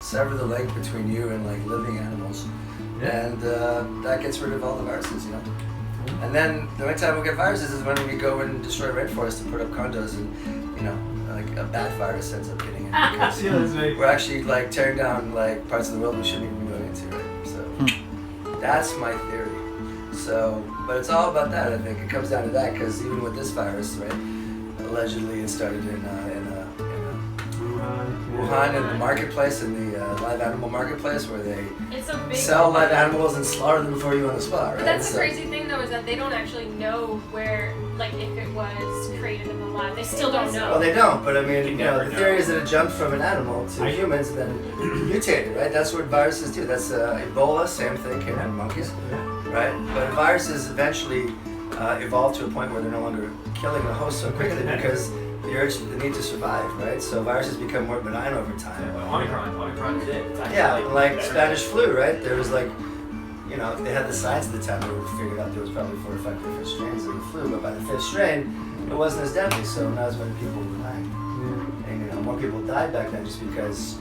sever the link between you and like living animals, and that gets rid of all the viruses, you know. And then the only time we'll get viruses is when we go and destroy rainforests to put up condos, and you know, like a bat virus ends up getting in because we're actually like tearing down like parts of the world we shouldn't even be going into, right? So that's my theory. So, but it's all about that. I think it comes down to that because even with this virus, right? Allegedly, it started in Wuhan in the marketplace, in the live animal marketplace, where they sell live animals and slaughter them for you on the spot, right? But that's the crazy thing, though, is that they don't actually know where, like, if it was created in the lab. They still don't know. Well, they don't, but I mean, you know, the theory is that it jumped from an animal to humans and then mutated, right? That's what viruses do. That's Ebola, same thing, came from monkeys, right? But viruses eventually evolve to a point where they're no longer killing the host so quickly because the need to survive, right? So viruses become more benign over time. Omicron is it. Yeah, like Spanish flu, right? There was like, you know, they had the science at the time, they figured out there was probably 4 or 5 different strains of the flu, but by the 5th strain, it wasn't as deadly, so not as many people were dying. And, you know, more people died back then just because,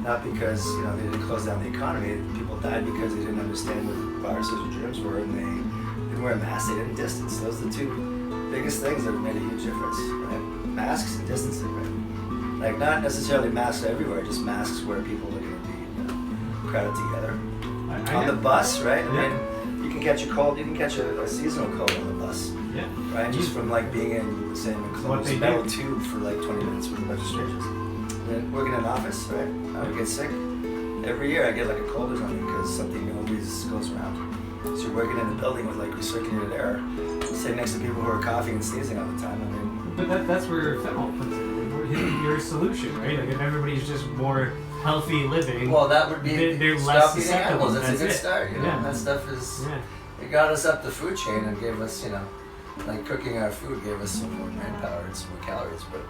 not because, you know, they didn't close down the economy, people died because they didn't understand what viruses or germs were, and they didn't wear masks, they didn't distance. Those are the 2 biggest things that have made a huge difference, right? Masks and distancing, right? Like not necessarily masks everywhere, just masks where people are going to be, you know, crowded together. On the bus, right? I mean, you can catch a cold, you can catch a seasonal cold on the bus, right? Just from like being in the same enclosed metal tube for like 20 minutes with a bunch of strangers. Then working in an office, right? I would get sick. Every year I get like a cold or something because something new always goes around. So you're working in a building with like recirculated air, sitting next to people who are coughing and sneezing all the time. I mean, but that's where fentanyl comes in. Your solution, right? Like if everybody's just more healthy living. well, that would be they're stop less eating susceptible. animals. That's a good it. start. You know, that stuff is. It got us up the food chain and gave us, you know, like cooking our food gave us some more manpower and some more calories. But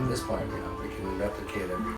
at this point, you know, we can replicate every